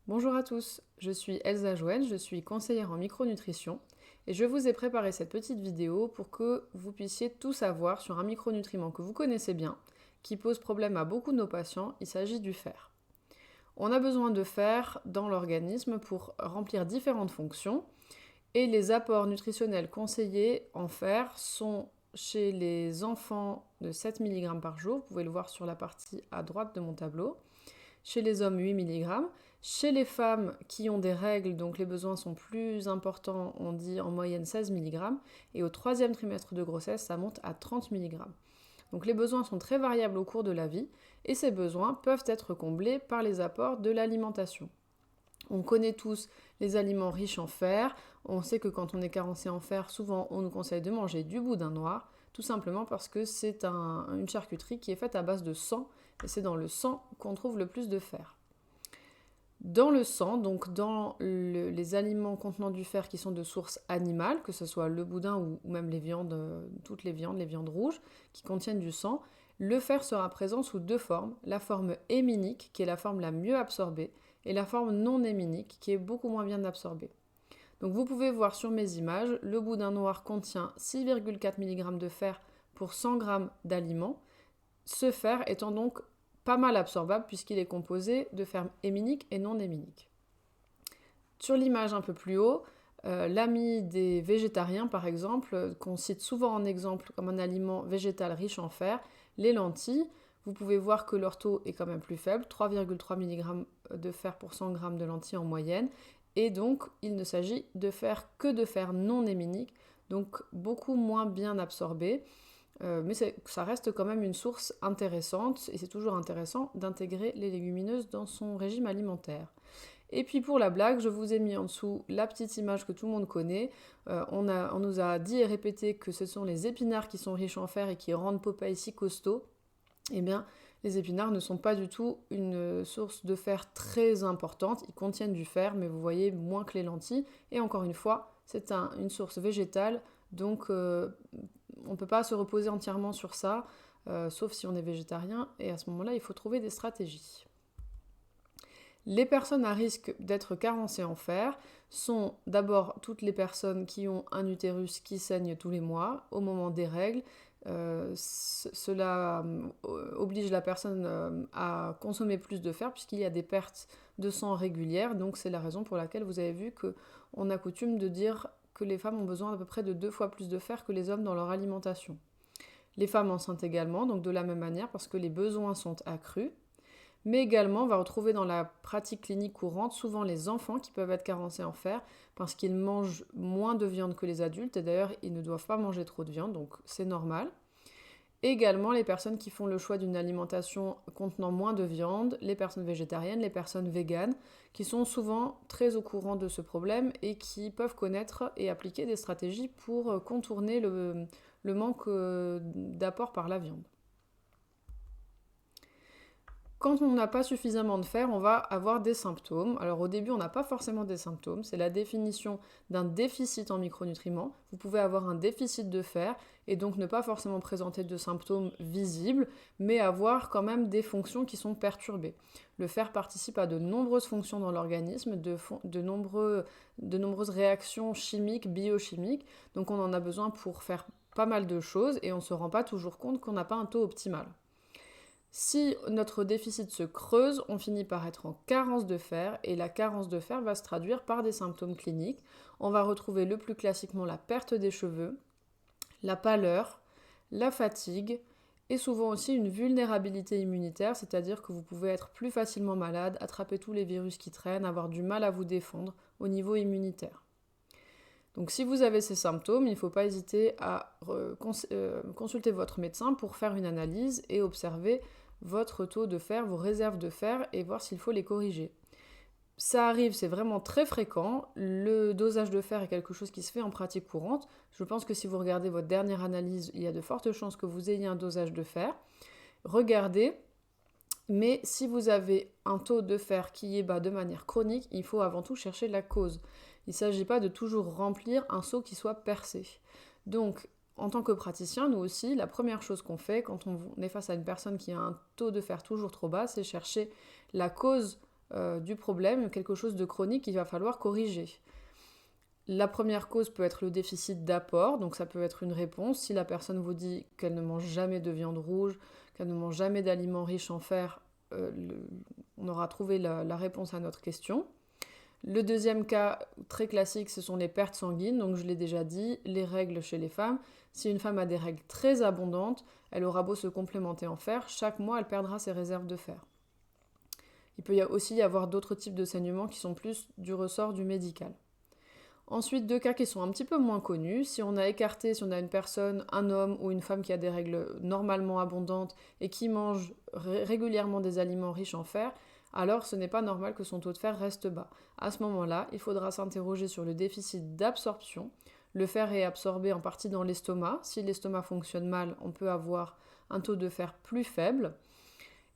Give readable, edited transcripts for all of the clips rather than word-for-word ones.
Bonjour à tous, je suis Elsa Joël, je suis conseillère en micronutrition et je vous ai préparé cette petite vidéo pour que vous puissiez tout savoir sur un micronutriment que vous connaissez bien, qui pose problème à beaucoup de nos patients, il s'agit du fer. On a besoin de fer dans l'organisme pour remplir différentes fonctions et les apports nutritionnels conseillés en fer sont chez les enfants de 7 mg par jour, vous pouvez le voir sur la partie à droite de mon tableau, chez les hommes 8 mg, chez les femmes qui ont des règles, donc les besoins sont plus importants, on dit en moyenne 16 mg, et au troisième trimestre de grossesse, ça monte à 30 mg. Donc les besoins sont très variables au cours de la vie, et ces besoins peuvent être comblés par les apports de l'alimentation. On connaît tous les aliments riches en fer, on sait que quand on est carencé en fer, souvent on nous conseille de manger du boudin noir, tout simplement parce que c'est une charcuterie qui est faite à base de sang, et c'est dans le sang qu'on trouve le plus de fer. Dans le sang, donc dans les aliments contenant du fer qui sont de source animale, que ce soit le boudin ou même les viandes, toutes les viandes rouges qui contiennent du sang, le fer sera présent sous deux formes, la forme héminique qui est la forme la mieux absorbée et la forme non héminique qui est beaucoup moins bien absorbée. Donc vous pouvez voir sur mes images, le boudin noir contient 6,4 mg de fer pour 100 g d'aliments, ce fer étant donc pas mal absorbable puisqu'il est composé de fer héminique et non héminique. Sur l'image un peu plus haut, l'ami des végétariens par exemple, qu'on cite souvent en exemple comme un aliment végétal riche en fer, les lentilles, vous pouvez voir que leur taux est quand même plus faible, 3,3 mg de fer pour 100 g de lentilles en moyenne, et donc il ne s'agit de fer que de fer non héminique, donc beaucoup moins bien absorbé. Mais ça reste quand même une source intéressante et c'est toujours intéressant d'intégrer les légumineuses dans son régime alimentaire. Et puis pour la blague, je vous ai mis en dessous la petite image que tout le monde connaît. On nous a dit et répété que ce sont les épinards qui sont riches en fer et qui rendent Popeye si costaud. Eh bien, les épinards ne sont pas du tout une source de fer très importante. Ils contiennent du fer, mais vous voyez moins que les lentilles. Et encore une fois, c'est une source végétale, donc on ne peut pas se reposer entièrement sur ça, sauf si on est végétarien, et à ce moment-là, il faut trouver des stratégies. Les personnes à risque d'être carencées en fer sont d'abord toutes les personnes qui ont un utérus qui saigne tous les mois au moment des règles. Cela oblige la personne à consommer plus de fer puisqu'il y a des pertes de sang régulières, donc c'est la raison pour laquelle vous avez vu qu'on a coutume de dire que les femmes ont besoin d'à peu près de 2 fois plus de fer que les hommes dans leur alimentation. Les femmes enceintes également, donc de la même manière parce que les besoins sont accrus. Mais également, on va retrouver dans la pratique clinique courante souvent les enfants qui peuvent être carencés en fer parce qu'ils mangent moins de viande que les adultes et d'ailleurs ils ne doivent pas manger trop de viande, donc c'est normal. Également les personnes qui font le choix d'une alimentation contenant moins de viande, les personnes végétariennes, les personnes véganes, qui sont souvent très au courant de ce problème et qui peuvent connaître et appliquer des stratégies pour contourner le manque d'apport par la viande. Quand on n'a pas suffisamment de fer, on va avoir des symptômes. Alors au début, on n'a pas forcément des symptômes, c'est la définition d'un déficit en micronutriments. Vous pouvez avoir un déficit de fer et donc ne pas forcément présenter de symptômes visibles, mais avoir quand même des fonctions qui sont perturbées. Le fer participe à de nombreuses fonctions dans l'organisme, de nombreuses réactions chimiques, biochimiques, donc on en a besoin pour faire pas mal de choses et on ne se rend pas toujours compte qu'on n'a pas un taux optimal. Si notre déficit se creuse, on finit par être en carence de fer et la carence de fer va se traduire par des symptômes cliniques. On va retrouver le plus classiquement la perte des cheveux, la pâleur, la fatigue et souvent aussi une vulnérabilité immunitaire, c'est-à-dire que vous pouvez être plus facilement malade, attraper tous les virus qui traînent, avoir du mal à vous défendre au niveau immunitaire. Donc si vous avez ces symptômes, il ne faut pas hésiter à consulter votre médecin pour faire une analyse et observer votre taux de fer, vos réserves de fer et voir s'il faut les corriger. Ça arrive, c'est vraiment très fréquent. Le dosage de fer est quelque chose qui se fait en pratique courante. Je pense que si vous regardez votre dernière analyse, il y a de fortes chances que vous ayez un dosage de fer. Regardez, mais si vous avez un taux de fer qui est bas de manière chronique, il faut avant tout chercher la cause. Il ne s'agit pas de toujours remplir un seau qui soit percé. Donc, en tant que praticien, nous aussi, la première chose qu'on fait quand on est face à une personne qui a un taux de fer toujours trop bas, c'est chercher la cause du problème, quelque chose de chronique qu'il va falloir corriger. La première cause peut être le déficit d'apport, donc ça peut être une réponse. Si la personne vous dit qu'elle ne mange jamais de viande rouge, qu'elle ne mange jamais d'aliments riches en fer, on aura trouvé la réponse à notre question. Le deuxième cas très classique, ce sont les pertes sanguines, donc je l'ai déjà dit, les règles chez les femmes. Si une femme a des règles très abondantes, elle aura beau se complémenter en fer, chaque mois elle perdra ses réserves de fer. Il peut aussi y avoir d'autres types de saignements qui sont plus du ressort du médical. Ensuite, deux cas qui sont un petit peu moins connus. Si on a une personne, un homme ou une femme qui a des règles normalement abondantes et qui mange régulièrement des aliments riches en fer, alors ce n'est pas normal que son taux de fer reste bas. À ce moment-là, il faudra s'interroger sur le déficit d'absorption. Le fer est absorbé en partie dans l'estomac. Si l'estomac fonctionne mal, on peut avoir un taux de fer plus faible.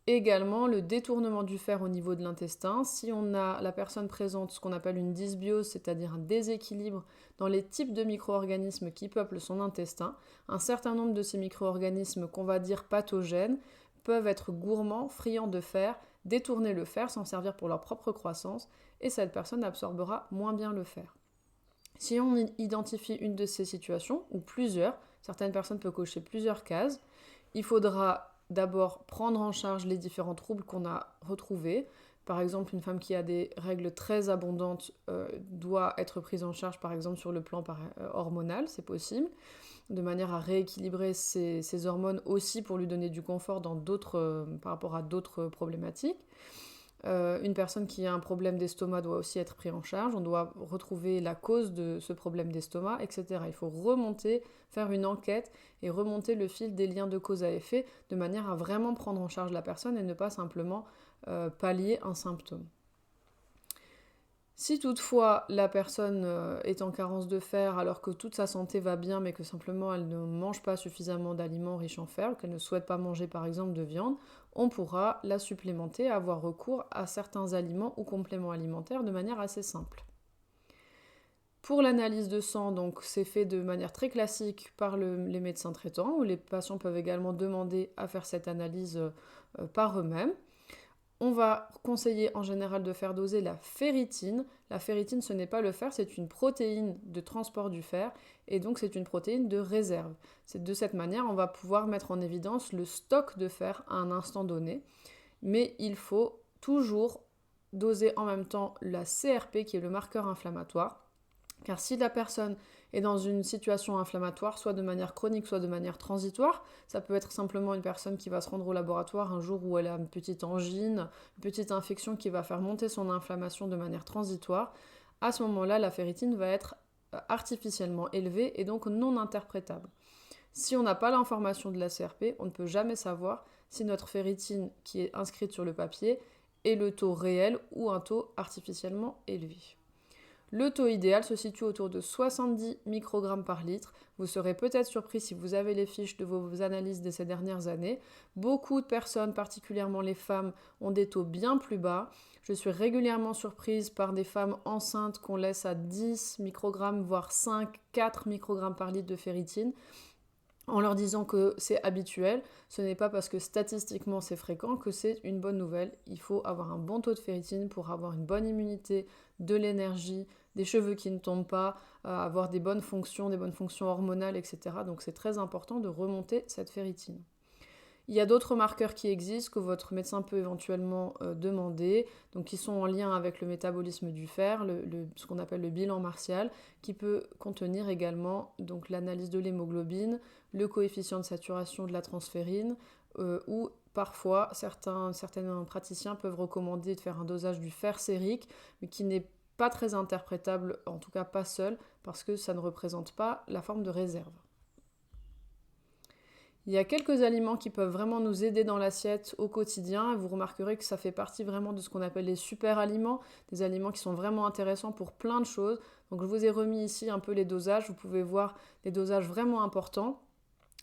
Également, le détournement du fer au niveau de l'intestin. Si la personne présente ce qu'on appelle une dysbiose, c'est-à-dire un déséquilibre dans les types de micro-organismes qui peuplent son intestin, un certain nombre de ces micro-organismes qu'on va dire pathogènes peuvent être gourmands, friands de fer, détourner le fer, s'en servir pour leur propre croissance, et cette personne absorbera moins bien le fer. Si on identifie une de ces situations, ou plusieurs, certaines personnes peuvent cocher plusieurs cases, il faudra d'abord prendre en charge les différents troubles qu'on a retrouvés. Par exemple, une femme qui a des règles très abondantes doit être prise en charge, par exemple, sur le plan hormonal, c'est possible, de manière à rééquilibrer ses hormones aussi pour lui donner du confort par rapport à d'autres problématiques. Une personne qui a un problème d'estomac doit aussi être prise en charge. On doit retrouver la cause de ce problème d'estomac, etc. Il faut faire une enquête et remonter le fil des liens de cause à effet de manière à vraiment prendre en charge la personne et ne pas simplement pallier un symptôme. Si toutefois la personne est en carence de fer alors que toute sa santé va bien mais que simplement elle ne mange pas suffisamment d'aliments riches en fer, ou qu'elle ne souhaite pas manger par exemple de viande, on pourra la supplémenter, avoir recours à certains aliments ou compléments alimentaires de manière assez simple. Pour l'analyse de sang, donc, c'est fait de manière très classique par les médecins traitants, où les patients peuvent également demander à faire cette analyse par eux-mêmes. On va conseiller en général de faire doser la ferritine. La ferritine, ce n'est pas le fer, c'est une protéine de transport du fer, et donc c'est une protéine de réserve. C'est de cette manière, on va pouvoir mettre en évidence le stock de fer à un instant donné, mais il faut toujours doser en même temps la CRP, qui est le marqueur inflammatoire, car si la personne est dans une situation inflammatoire, soit de manière chronique, soit de manière transitoire, ça peut être simplement une personne qui va se rendre au laboratoire un jour où elle a une petite angine, une petite infection qui va faire monter son inflammation de manière transitoire. À ce moment-là, la ferritine va être artificiellement élevée et donc non interprétable. Si on n'a pas l'information de la CRP, on ne peut jamais savoir si notre ferritine qui est inscrite sur le papier est le taux réel ou un taux artificiellement élevé. Le taux idéal se situe autour de 70 microgrammes par litre. Vous serez peut-être surpris si vous avez les fiches de vos analyses de ces dernières années. Beaucoup de personnes, particulièrement les femmes, ont des taux bien plus bas. Je suis régulièrement surprise par des femmes enceintes qu'on laisse à 10 microgrammes, voire 5, 4 microgrammes par litre de ferritine, en leur disant que c'est habituel. Ce n'est pas parce que statistiquement c'est fréquent que c'est une bonne nouvelle. Il faut avoir un bon taux de ferritine pour avoir une bonne immunité, de l'énergie, des cheveux qui ne tombent pas, avoir des bonnes fonctions hormonales, etc. Donc c'est très important de remonter cette ferritine. Il y a d'autres marqueurs qui existent que votre médecin peut éventuellement demander, donc qui sont en lien avec le métabolisme du fer, ce qu'on appelle le bilan martial, qui peut contenir également donc, l'analyse de l'hémoglobine, le coefficient de saturation de la transférine, ou parfois certains praticiens peuvent recommander de faire un dosage du fer sérique, mais qui n'est pas très interprétable, en tout cas pas seul, parce que ça ne représente pas la forme de réserve. Il y a quelques aliments qui peuvent vraiment nous aider dans l'assiette au quotidien, et vous remarquerez que ça fait partie vraiment de ce qu'on appelle les super aliments, des aliments qui sont vraiment intéressants pour plein de choses. Donc je vous ai remis ici un peu les dosages, vous pouvez voir des dosages vraiment importants,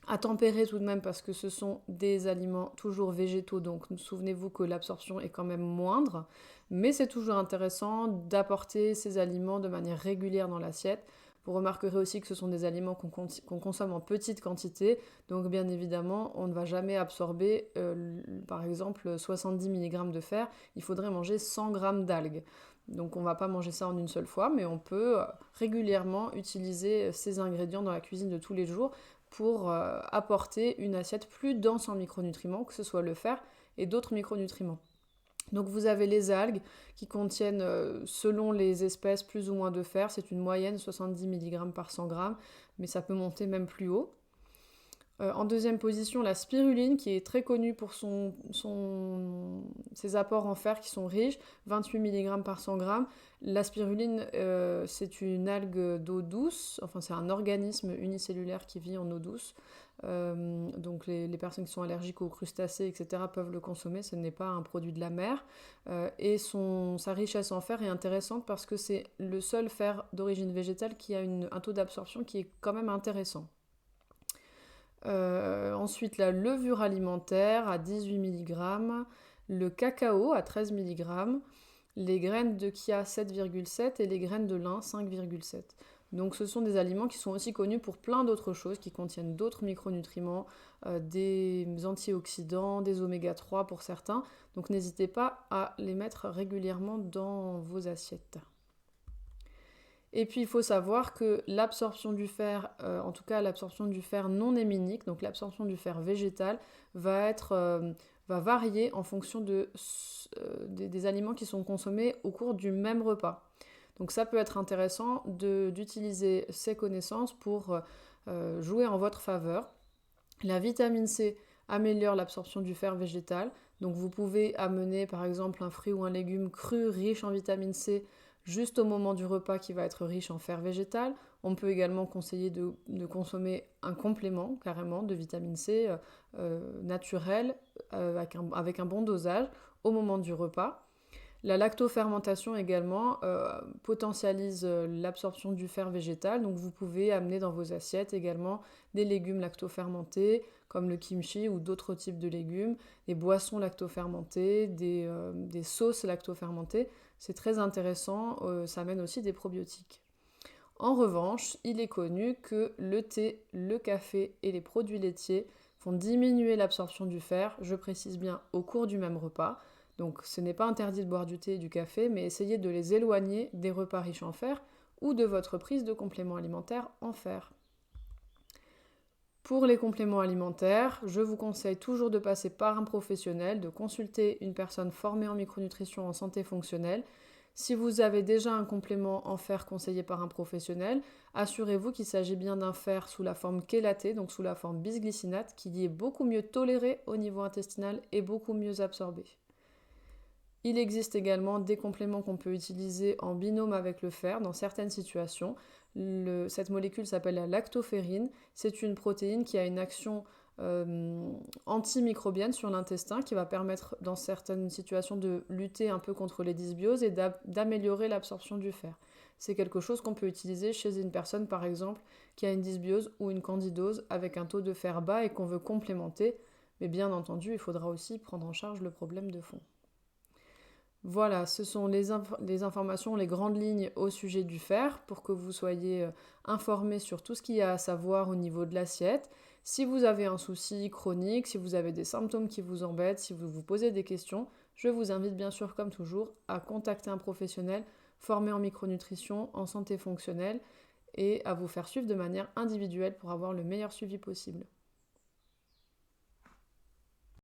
à tempérer tout de même parce que ce sont des aliments toujours végétaux, donc souvenez-vous que l'absorption est quand même moindre, mais c'est toujours intéressant d'apporter ces aliments de manière régulière dans l'assiette Vous remarquerez aussi que ce sont des aliments qu'on consomme en petite quantité, donc bien évidemment, on ne va jamais absorber, par exemple, 70 mg de fer, il faudrait manger 100 g d'algues. Donc on ne va pas manger ça en une seule fois, mais on peut régulièrement utiliser ces ingrédients dans la cuisine de tous les jours pour apporter une assiette plus dense en micronutriments, que ce soit le fer et d'autres micronutriments. Donc vous avez les algues qui contiennent, selon les espèces, plus ou moins de fer. C'est une moyenne 70 mg par 100 g, mais ça peut monter même plus haut. En deuxième position, la spiruline, qui est très connue pour ses apports en fer qui sont riches, 28 mg par 100 g. La spiruline, c'est une algue d'eau douce, enfin c'est un organisme unicellulaire qui vit en eau douce. Donc les personnes qui sont allergiques aux crustacés, etc. peuvent le consommer, ce n'est pas un produit de la mer. Et sa richesse en fer est intéressante parce que c'est le seul fer d'origine végétale qui a un taux d'absorption qui est quand même intéressant. Ensuite, la levure alimentaire à 18 mg, le cacao à 13 mg, les graines de chia 7,7 et les graines de lin 5,7. Donc ce sont des aliments qui sont aussi connus pour plein d'autres choses, qui contiennent d'autres micronutriments, des antioxydants, des oméga 3 pour certains. Donc n'hésitez pas à les mettre régulièrement dans vos assiettes. Et puis il faut savoir que l'absorption du fer, en tout cas l'absorption du fer non héminique, donc l'absorption du fer végétal, va varier en fonction des aliments qui sont consommés au cours du même repas. Donc ça peut être intéressant d'utiliser ces connaissances pour jouer en votre faveur. La vitamine C améliore l'absorption du fer végétal. Donc vous pouvez amener par exemple un fruit ou un légume cru riche en vitamine C juste au moment du repas qui va être riche en fer végétal. On peut également conseiller de consommer un complément carrément de vitamine C naturel avec un bon dosage au moment du repas. La lactofermentation également potentialise l'absorption du fer végétal, donc vous pouvez amener dans vos assiettes également des légumes lactofermentés comme le kimchi ou d'autres types de légumes, des boissons lactofermentées, des sauces lactofermentées. C'est très intéressant, ça amène aussi des probiotiques. En revanche, il est connu que le thé, le café et les produits laitiers font diminuer l'absorption du fer, je précise bien au cours du même repas. Donc ce n'est pas interdit de boire du thé et du café, mais essayez de les éloigner des repas riches en fer ou de votre prise de compléments alimentaires en fer. Pour les compléments alimentaires, je vous conseille toujours de passer par un professionnel, de consulter une personne formée en micronutrition en santé fonctionnelle. Si vous avez déjà un complément en fer conseillé par un professionnel, assurez-vous qu'il s'agit bien d'un fer sous la forme chélatée, donc sous la forme bisglycinate, qui est beaucoup mieux toléré au niveau intestinal et beaucoup mieux absorbé. Il existe également des compléments qu'on peut utiliser en binôme avec le fer dans certaines situations. Cette molécule s'appelle la lactoferrine. C'est une protéine qui a une action antimicrobienne sur l'intestin qui va permettre dans certaines situations de lutter un peu contre les dysbioses et d'améliorer l'absorption du fer. C'est quelque chose qu'on peut utiliser chez une personne par exemple qui a une dysbiose ou une candidose avec un taux de fer bas et qu'on veut complémenter. Mais bien entendu, il faudra aussi prendre en charge le problème de fond. Voilà, ce sont les informations, les grandes lignes au sujet du fer pour que vous soyez informés sur tout ce qu'il y a à savoir au niveau de l'assiette. Si vous avez un souci chronique, si vous avez des symptômes qui vous embêtent, si vous vous posez des questions, je vous invite bien sûr comme toujours à contacter un professionnel formé en micronutrition, en santé fonctionnelle et à vous faire suivre de manière individuelle pour avoir le meilleur suivi possible.